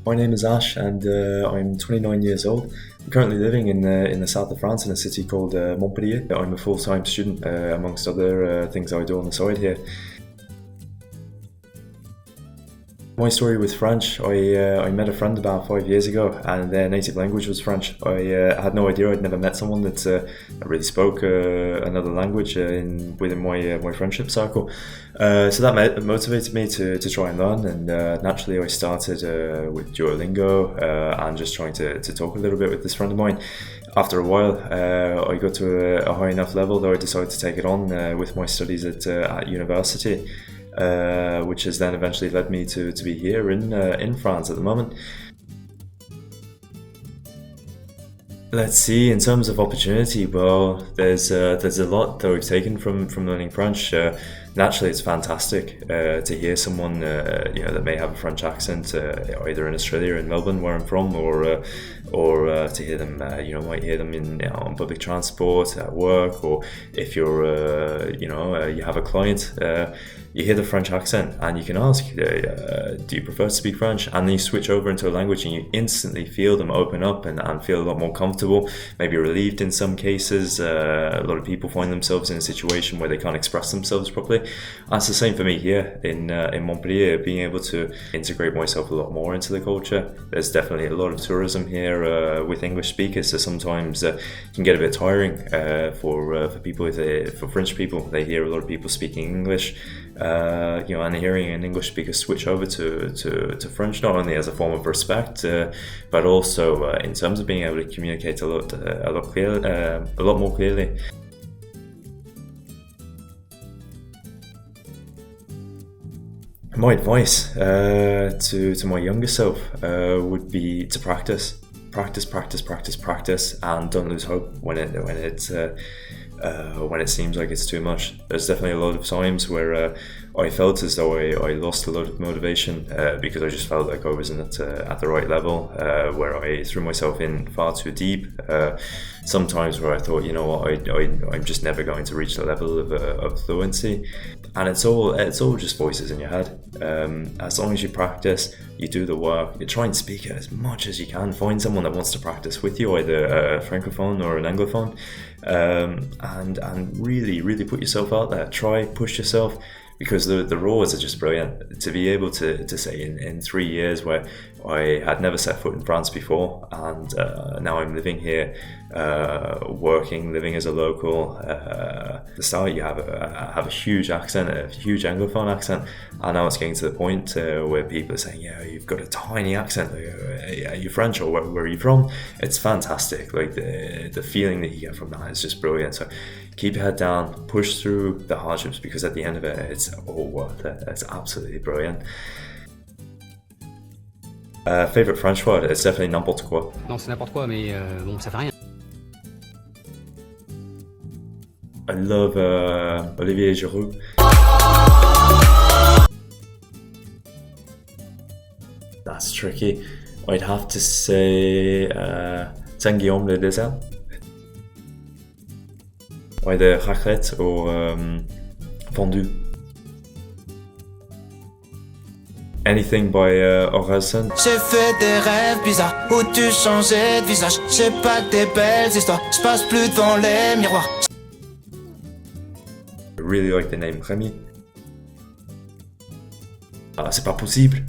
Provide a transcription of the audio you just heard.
My name is Ash, and I'm 29 years old. I'm currently living in the south of France in a city called Montpellier. I'm a full-time student, amongst other things I do on the side here. My story with French, I met a friend about 5 years ago, and their native language was French. I had no idea. I'd never met someone that really spoke another language within my friendship circle. So that motivated me to try and learn, and naturally I started with Duolingo and just trying to talk a little bit with this friend of mine. After a while, I got to a high enough level that I decided to take it on with my studies at university. Which has then eventually led me to be here in France at the moment. Let's see, in terms of opportunity, well, there's a lot that we've taken from learning French. Naturally, it's fantastic to hear someone that may have a French accent, either in Australia, in Melbourne, where I'm from, or to hear them. Might hear them on public transport, at work, or if you're you have a client. You hear the French accent and you can ask, do you prefer to speak French? And then you switch over into a language and you instantly feel them open up and feel a lot more comfortable, maybe relieved in some cases. A lot of people find themselves in a situation where they can't express themselves properly. That's the same for me here in Montpellier, being able to integrate myself a lot more into the culture. There's definitely a lot of tourism here with English speakers, so sometimes it can get a bit tiring for people, for French people. They hear a lot of people speaking English. And hearing an English speaker switch over to French, not only as a form of respect, but also in terms of being able to communicate a lot more clearly. My advice to my younger self would be to practice, and don't lose hope when it seems like it's too much. There's definitely a lot of times where I felt as though I lost a lot of motivation because I just felt like I wasn't at the right level, where I threw myself in far too deep. Sometimes where I thought, you know what, I'm just never going to reach the level of fluency. And it's all just voices in your head. As long as you practice, you do the work, you try and speak it as much as you can. Find someone that wants to practice with you, either a francophone or an anglophone, and really put yourself out there. Try, push yourself, because the roars are just brilliant. To be able to say in 3 years where I had never set foot in France before, and now I'm living here, living as a local. At the start, you have a huge accent, a huge anglophone accent, and now it's getting to the point where people are saying, "Yeah, you've got a tiny accent. Are you French, or where are you from?" It's fantastic. Like the feeling that you get from that is just brilliant. So keep your head down, push through the hardships, because at the end of it, it's all worth it. It's absolutely brilliant. Favorite French word, it's definitely n'importe quoi. Non, c'est n'importe quoi, mais bon, ça fait rien. I love Olivier Giroud. That's tricky. I'd have to say Saint-Guillaume le dessert. Either raclette or fondue. Anything by Orelsan. J'ai fait des rêves bizarres où tu changeais de visage. J'ai pas que des belles histoires, je passe plus devant les miroirs. I really like the name Rémi. C'est pas possible.